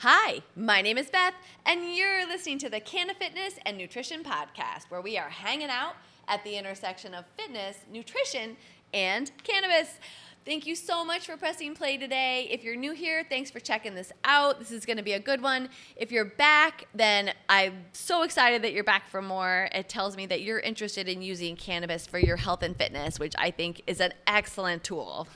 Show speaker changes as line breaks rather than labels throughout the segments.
Hi, my name is Beth, and you're listening to the Canna Fitness and Nutrition Podcast, where we are hanging out at the intersection of fitness, nutrition, and cannabis. Thank you so much for pressing play today. If you're new here, thanks for checking this out. This is going to be a good one. If you're back, then I'm so excited that you're back for more. It tells me that you're interested in using cannabis for your health and fitness, which I think is an excellent tool.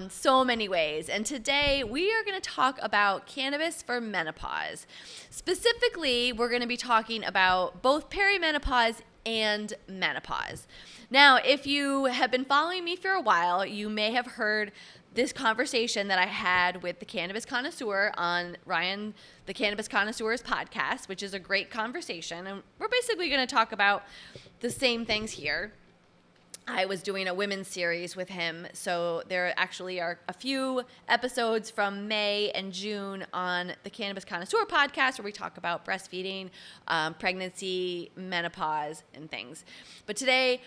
So many ways. And today we are going to talk about cannabis for menopause. Specifically, we're going to be talking about both perimenopause and menopause. Now, if you have been following me for a while, you may have heard this conversation that I had with the Cannabis Connoisseur on Ryan, the Cannabis Connoisseur's podcast, which is a great conversation. And we're basically going to talk about the same things here. I was doing a women's series with him, so there actually are a few episodes from May and June on the Cannabis Connoisseur podcast where we talk about breastfeeding, pregnancy, menopause, and things. But today,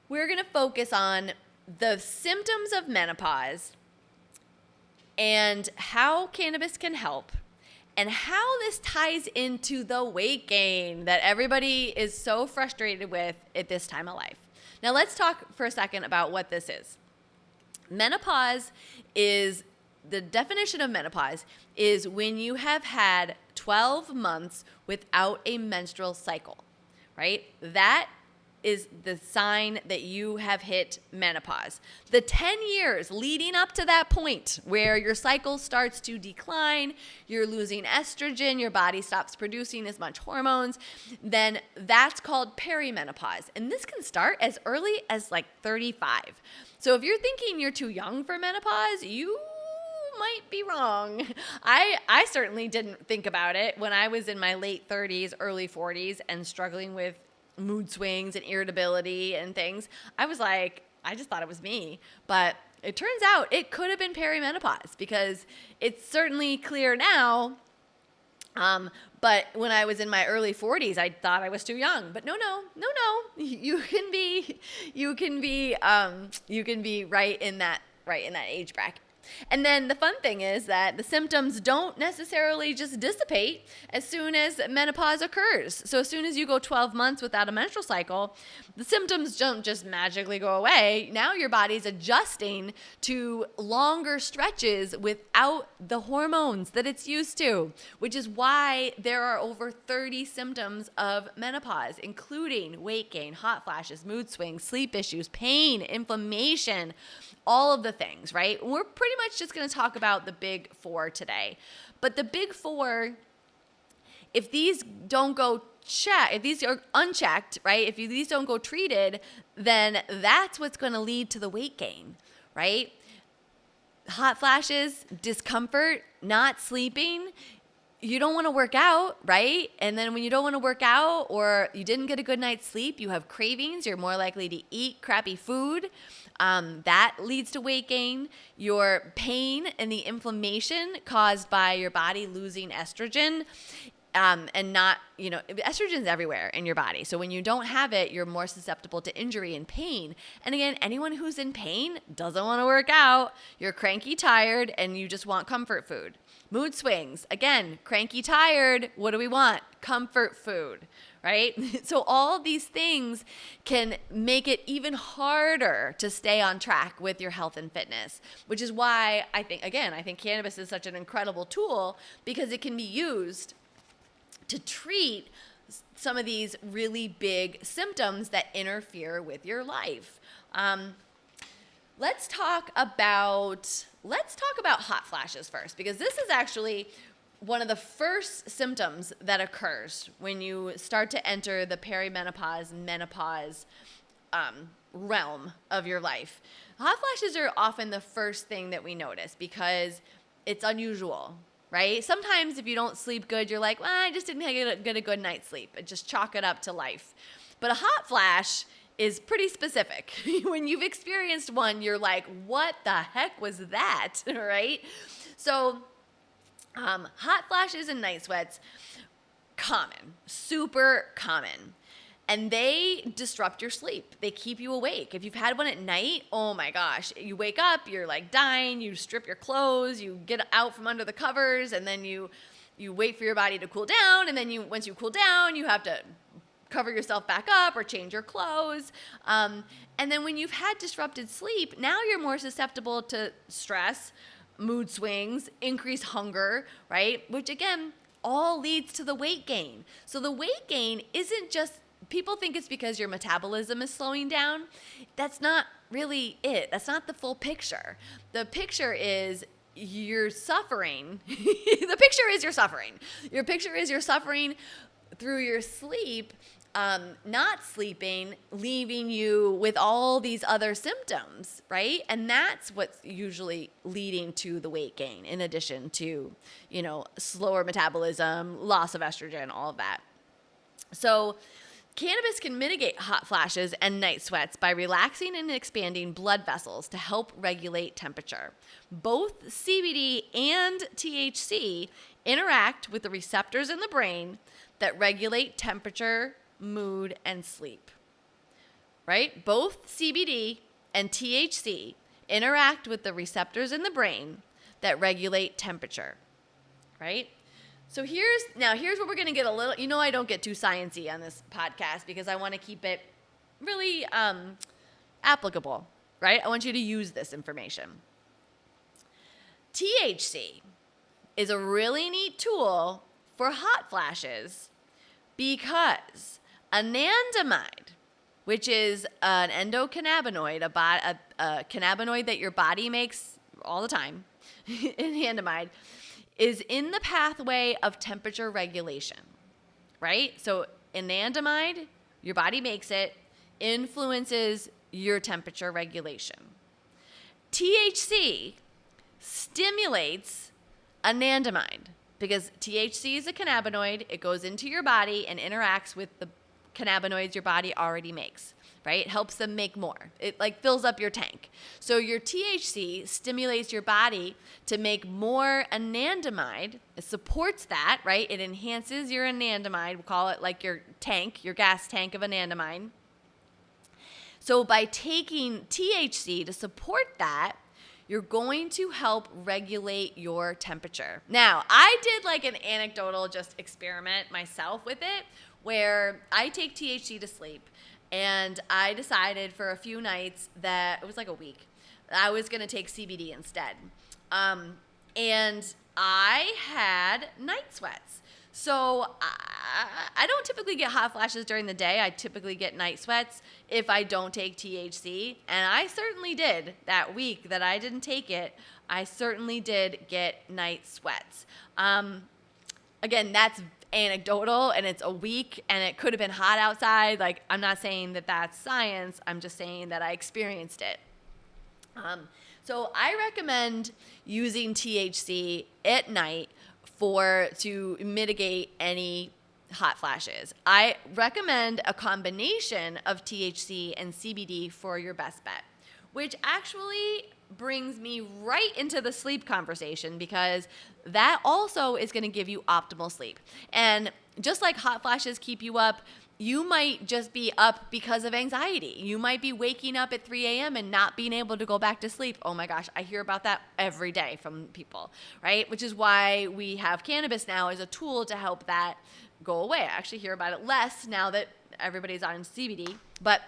we're going to focus on the symptoms of menopause and how cannabis can help and how this ties into the weight gain that everybody is so frustrated with at this time of life. Now, let's talk for a second about what this is. Menopause is, the definition of menopause is when you have had 12 months without a menstrual cycle, right? That is the sign that you have hit menopause. The 10 years leading up to that point where your cycle starts to decline, you're losing estrogen, your body stops producing as much hormones, then that's called perimenopause. And this can start as early as like 35. So if you're thinking you're too young for menopause, you might be wrong. I certainly didn't think about it when I was in my late 30s, early 40s and struggling with mood swings and irritability and things. I was like, I just thought it was me. But it turns out it could have been perimenopause because it's certainly clear now. But when I was in my early 40s, I thought I was too young. But no. You can be right in that age bracket. And then the fun thing is that the symptoms don't necessarily just dissipate as soon as menopause occurs. So as soon as you go 12 months without a menstrual cycle, the symptoms don't just magically go away. Now your body's adjusting to longer stretches without the hormones that it's used to, which is why there are over 30 symptoms of menopause, including weight gain, hot flashes, mood swings, sleep issues, pain, inflammation, all of the things, right? We're pretty much just going to talk about the big four today. But the big four, if these don't go if these are unchecked, right? If these don't go treated, then that's what's going to lead to the weight gain, right? Hot flashes, discomfort, not sleeping. You don't want to work out, right? And then when you don't want to work out or you didn't get a good night's sleep, you have cravings. You're more likely to eat crappy food. That leads to weight gain. Your pain and the inflammation caused by your body losing estrogen and not, estrogen's everywhere in your body. So when you don't have it, you're more susceptible to injury and pain. And again, anyone who's in pain doesn't want to work out. You're cranky, tired, and you just want comfort food. Mood swings, again, cranky, tired. What do we want? Comfort food, right? So all these things can make it even harder to stay on track with your health and fitness, which is why I think cannabis is such an incredible tool because it can be used to treat some of these really big symptoms that interfere with your life. Let's talk about hot flashes first, because this is actually one of the first symptoms that occurs when you start to enter the perimenopause, menopause realm of your life. Hot flashes are often the first thing that we notice because it's unusual, right? Sometimes if you don't sleep good, you're like, well, I just didn't get a good night's sleep, and just chalk it up to life. But a hot flash is pretty specific. When you've experienced one, you're like, what the heck was that, right? So hot flashes and night sweats, common, super common. and they disrupt your sleep. They keep you awake. If you've had one at night, oh my gosh, you wake up, you're like dying, you strip your clothes, you get out from under the covers, and then you wait for your body to cool down, and then once you cool down, you have to cover yourself back up or change your clothes. And then when you've had disrupted sleep, now you're more susceptible to stress, mood swings, increased hunger, right? Which again, all leads to the weight gain. So the weight gain isn't just, people think it's because your metabolism is slowing down. That's not really it. That's not the full picture. The picture is you're suffering. The picture is you're suffering. Your picture is you're suffering through your sleep, not sleeping, leaving you with all these other symptoms, right? And that's what's usually leading to the weight gain, in addition to, slower metabolism, loss of estrogen, all of that. So cannabis can mitigate hot flashes and night sweats by relaxing and expanding blood vessels to help regulate temperature. Both CBD and THC interact with the receptors in the brain that regulate temperature, mood, and sleep, right? Both CBD and THC interact with the receptors in the brain that regulate temperature, right? So here's where we're going to get a little, I don't get too sciencey on this podcast because I want to keep it really applicable, right? I want you to use this information. THC is a really neat tool for hot flashes because anandamide, which is an endocannabinoid, a cannabinoid that your body makes all the time, anandamide, is in the pathway of temperature regulation, right? So anandamide, your body makes it, influences your temperature regulation. THC stimulates anandamide because THC is a cannabinoid. It goes into your body and interacts with the cannabinoids your body already makes, right? It helps them make more. It fills up your tank. So your THC stimulates your body to make more anandamide. It supports that, right? It enhances your anandamide. We'll call it like your tank, your gas tank of anandamide. So by taking THC to support that, you're going to help regulate your temperature. Now, I did like an anecdotal just experiment myself with it, where I take THC to sleep, and I decided for a few nights that, it was like a week, I was going to take CBD instead. And I had night sweats. So I don't typically get hot flashes during the day. I typically get night sweats if I don't take THC. And I certainly did that week that I didn't take it. I certainly did get night sweats. Again, that's anecdotal, and it's a week, and it could have been hot outside. Like, I'm not saying that that's science. I'm just saying that I experienced it. So I recommend using THC at night to mitigate any hot flashes. I recommend a combination of THC and CBD for your best bet, which actually brings me right into the sleep conversation, because that also is going to give you optimal sleep. And just like hot flashes keep you up, you might just be up because of anxiety. You might be waking up at 3 a.m. and not being able to go back to sleep. Oh my gosh, I hear about that every day from people, right? Which is why we have cannabis now as a tool to help that go away. I actually hear about it less now that everybody's on CBD, but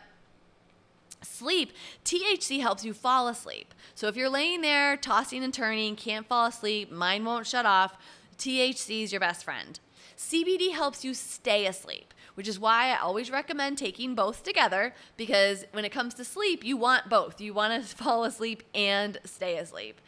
sleep, THC helps you fall asleep. So if you're laying there tossing and turning, can't fall asleep, mind won't shut off, THC is your best friend. CBD helps you stay asleep, which is why I always recommend taking both together, because when it comes to sleep, you want both. You want to fall asleep and stay asleep.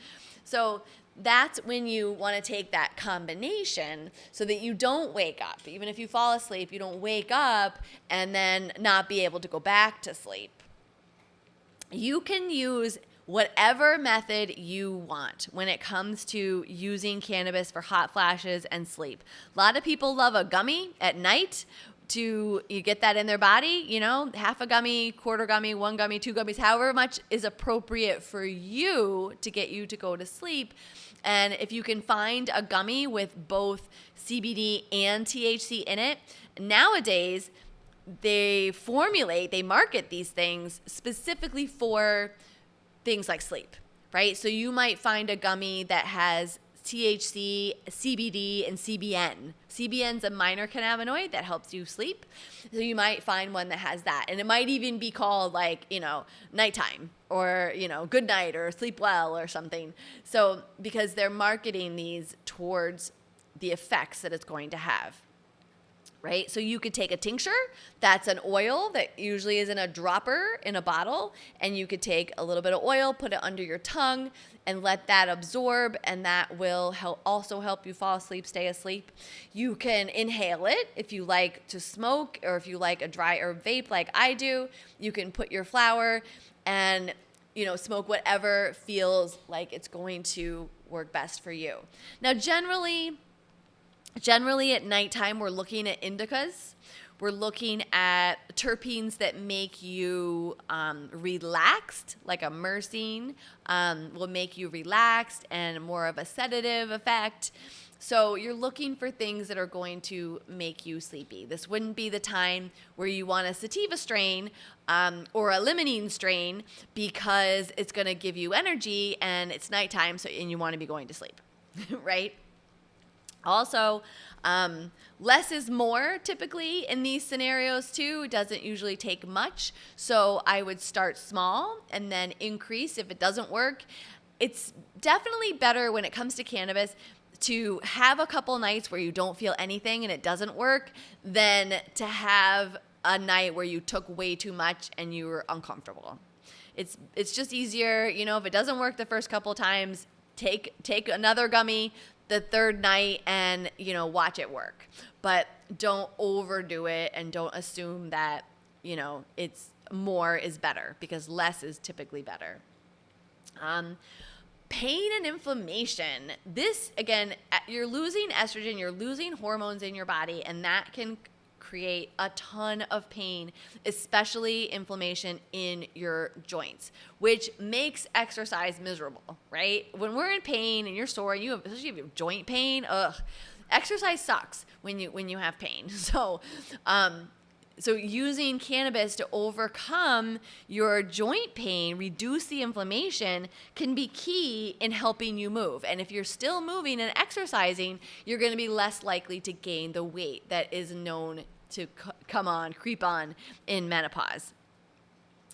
So that's when you want to take that combination so that you don't wake up. Even if you fall asleep, you don't wake up and then not be able to go back to sleep. You can use whatever method you want when it comes to using cannabis for hot flashes and sleep. A lot of people love a gummy at night you get that in their body, half a gummy, quarter gummy, 1 gummy, 2 gummies, however much is appropriate for you to get you to go to sleep. And if you can find a gummy with both CBD and THC in it, nowadays they market these things specifically for things like sleep, right? So you might find a gummy that has THC, CBD, and CBN. CBN's a minor cannabinoid that helps you sleep. So you might find one that has that. And it might even be called like, nighttime or, good night or sleep well or something. So because they're marketing these towards the effects that it's going to have. Right? So you could take a tincture, that's an oil that usually is in a dropper in a bottle, and you could take a little bit of oil, put it under your tongue, and let that absorb, and that will also help you fall asleep, stay asleep. You can inhale it if you like to smoke, or if you like a dry herb vape like I do. You can put your flower and smoke whatever feels like it's going to work best for you. Now, generally at nighttime, we're looking at indicas. We're looking at terpenes that make you relaxed, like a myrcene will make you relaxed and more of a sedative effect. So you're looking for things that are going to make you sleepy. This wouldn't be the time where you want a sativa strain or a limonene strain because it's going to give you energy and it's nighttime, and you want to be going to sleep, right? Also, less is more typically in these scenarios too. It doesn't usually take much. So I would start small and then increase if it doesn't work. It's definitely better when it comes to cannabis to have a couple nights where you don't feel anything and it doesn't work than to have a night where you took way too much and you were uncomfortable. It's just easier, if it doesn't work the first couple times, take another gummy the third night and, watch it work. But don't overdo it and don't assume that, it's more is better because less is typically better. Pain and inflammation. This, again, you're losing estrogen, you're losing hormones in your body, and that can create a ton of pain, especially inflammation in your joints, which makes exercise miserable, right? When we're in pain and you're sore, and especially if you have joint pain, exercise sucks when you have pain. So using cannabis to overcome your joint pain, reduce the inflammation, can be key in helping you move. And if you're still moving and exercising, you're going to be less likely to gain the weight that is known to creep on in menopause.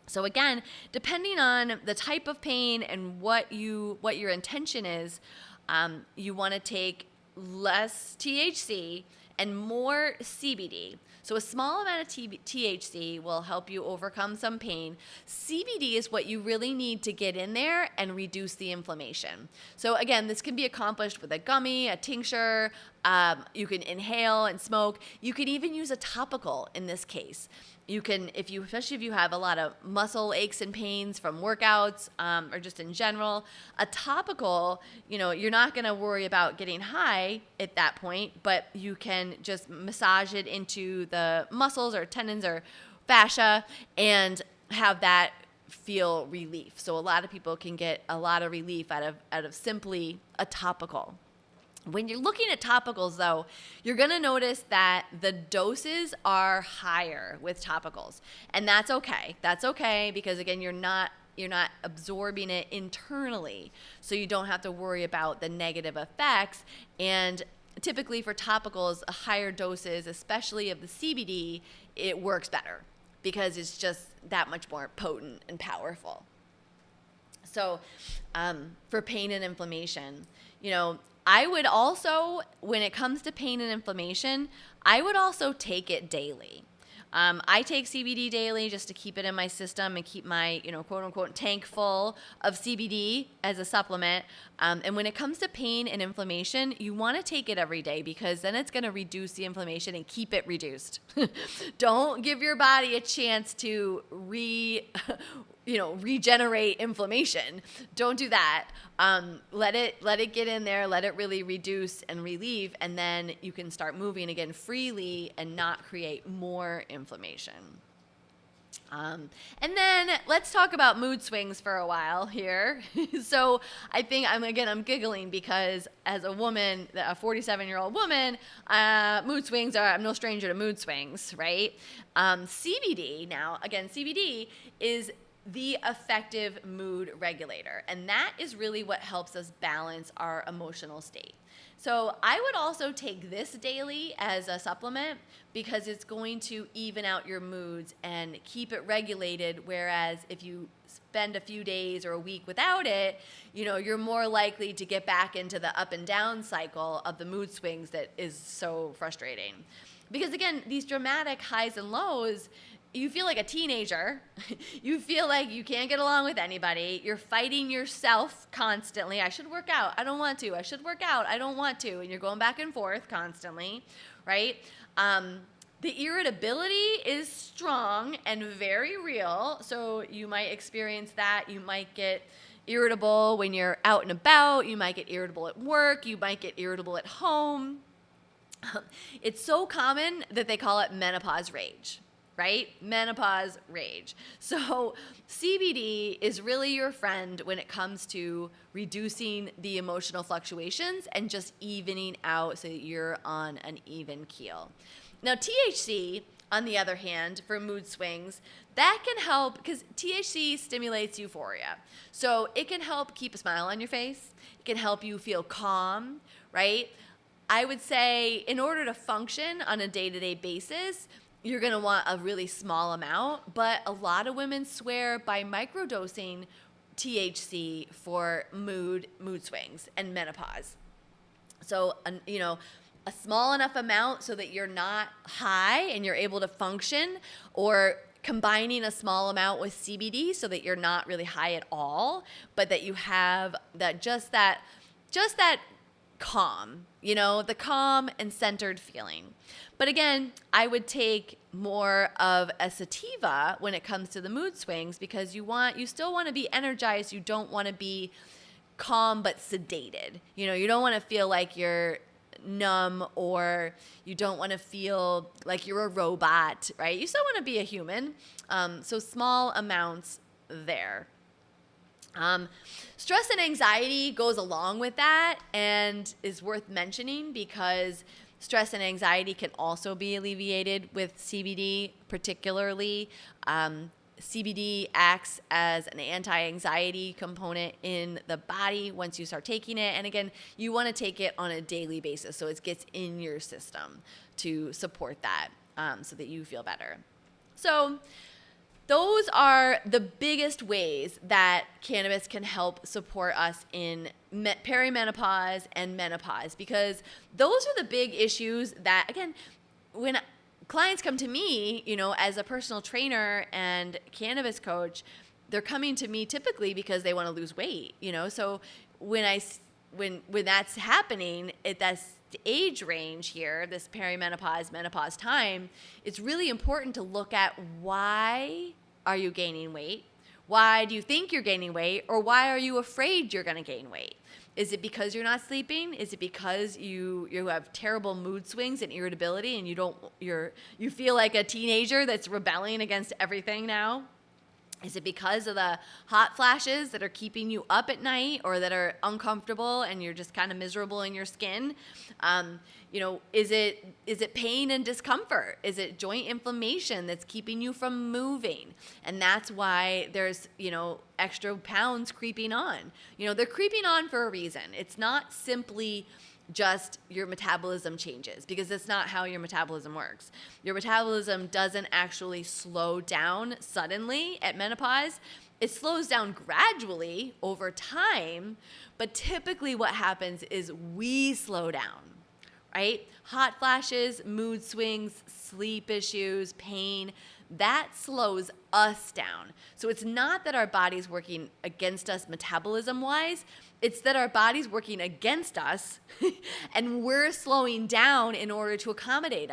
So again, depending on the type of pain and what your intention is, you want to take less THC and more CBD. So a small amount of THC will help you overcome some pain. CBD is what you really need to get in there and reduce the inflammation. So again, this can be accomplished with a gummy, a tincture. You can inhale and smoke. You can even use a topical in this case. You can, especially if you have a lot of muscle aches and pains from workouts or just in general, a topical, you're not going to worry about getting high at that point, but you can just massage it into the muscles or tendons or fascia and have that feel relief. So a lot of people can get a lot of relief out of simply a topical. When you're looking at topicals, though, you're going to notice that the doses are higher with topicals. And that's okay. That's okay because, again, you're not absorbing it internally. So you don't have to worry about the negative effects. And typically for topicals, higher doses, especially of the CBD, it works better because it's just that much more potent and powerful. So for pain and inflammation, I would also, when it comes to pain and inflammation, I would also take it daily. I take CBD daily just to keep it in my system and keep my, quote unquote, tank full of CBD as a supplement. And when it comes to pain and inflammation, you want to take it every day because then it's going to reduce the inflammation and keep it reduced. Don't give your body a chance to regenerate inflammation. Don't do that. Let it get in there, let it really reduce and relieve, and then you can start moving again freely and not create more inflammation. And then let's talk about mood swings for a while here. So I think I'm giggling because as a woman, a 47-year-old woman, mood swings I'm no stranger to mood swings, right? CBD now, again, CBD is the effective mood regulator. And that is really what helps us balance our emotional state. So I would also take this daily as a supplement because it's going to even out your moods and keep it regulated. Whereas if you spend a few days or a week without it, you're more likely to get back into the up and down cycle of the mood swings that is so frustrating. Because again, these dramatic highs and lows, you feel like a teenager. You feel like you can't get along with anybody. You're fighting yourself constantly. I should work out. I don't want to. I should work out. I don't want to. And you're going back and forth constantly, right? The irritability is strong and very real. So you might experience that. You might get irritable when you're out and about. You might get irritable at work. You might get irritable at home. It's so common that they call it menopause rage. Right? Menopause rage. So CBD is really your friend when it comes to reducing the emotional fluctuations and just evening out so that you're on an even keel. Now, THC, on the other hand, for mood swings, that can help because THC stimulates euphoria. So it can help keep a smile on your face. It can help you feel calm, right? I would say in order to function on a day-to-day basis, you're going to want a really small amount, but a lot of women swear by microdosing THC for mood swings and menopause. So, a small enough amount so that you're not high and you're able to function, or combining a small amount with CBD so that you're not really high at all, but that you have just that calm, the calm and centered feeling. But again, I would take more of a sativa when it comes to the mood swings because you still want to be energized. You don't want to be calm but sedated. You don't want to feel like you're numb, or you don't want to feel like you're a robot, right? You still want to be a human. So small amounts there. Stress and anxiety goes along with that and is worth mentioning because stress and anxiety can also be alleviated with CBD, particularly. CBD acts as an anti-anxiety component in the body once you start taking it. And again, you want to take it on a daily basis so it gets in your system to support that so that you feel better. So those are the biggest ways that cannabis can help support us in perimenopause and menopause, because those are the big issues that, again, when clients come to me, as a personal trainer and cannabis coach, they're coming to me typically because they want to lose weight, So when that's happening at that age range here, this perimenopause, menopause time, it's really important to look at why are you gaining weight? Why do you think you're gaining weight? Or why are you afraid you're going to gain weight? Is it because you're not sleeping? Is it because you have terrible mood swings and irritability and you feel like a teenager that's rebelling against everything now? Is it because of the hot flashes that are keeping you up at night or that are uncomfortable and you're just kind of miserable in your skin? Is it pain and discomfort? Is it joint inflammation that's keeping you from moving? And that's why there's, extra pounds creeping on. They're creeping on for a reason. It's not simply just your metabolism changes, because that's not how your metabolism works. Your metabolism doesn't actually slow down suddenly at menopause. It slows down gradually over time, but typically what happens is we slow down, right? Hot flashes, mood swings, sleep issues, pain, that slows us down. So it's not that our body's working against us metabolism-wise, it's that our body's working against us and we're slowing down in order to accommodate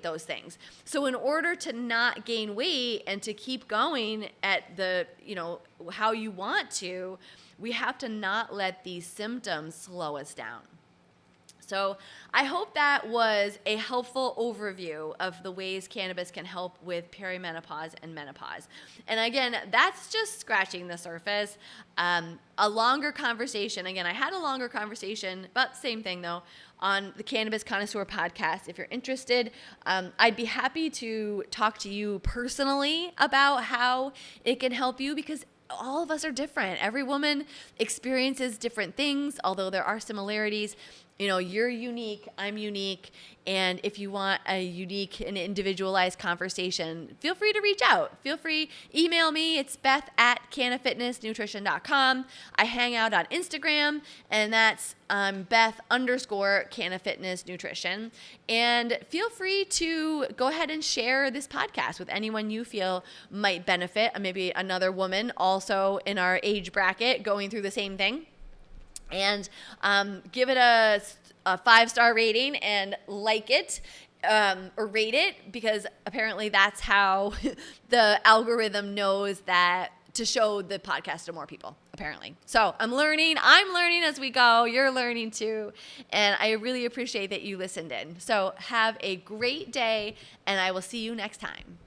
those things. So in order to not gain weight and to keep going at the, how you want to, we have to not let these symptoms slow us down. So I hope that was a helpful overview of the ways cannabis can help with perimenopause and menopause. And again, that's just scratching the surface. A longer conversation, again, I had a longer conversation, but same thing though, on the Cannabis Connoisseur podcast. If you're interested, I'd be happy to talk to you personally about how it can help you, because all of us are different. Every woman experiences different things, although there are similarities. You know, you're unique, I'm unique, and if you want a unique and individualized conversation, feel free to reach out. Feel free, email me. It's beth@cannafitnessnutrition.com. I hang out on Instagram, and that's Beth_CannaFitnessNutrition. And feel free to go ahead and share this podcast with anyone you feel might benefit, maybe another woman also in our age bracket going through the same thing. And give it a 5-star rating and like it or rate it, because apparently that's how the algorithm knows that to show the podcast to more people, apparently. So I'm learning as we go. You're learning too. And I really appreciate that you listened in. So have a great day, and I will see you next time.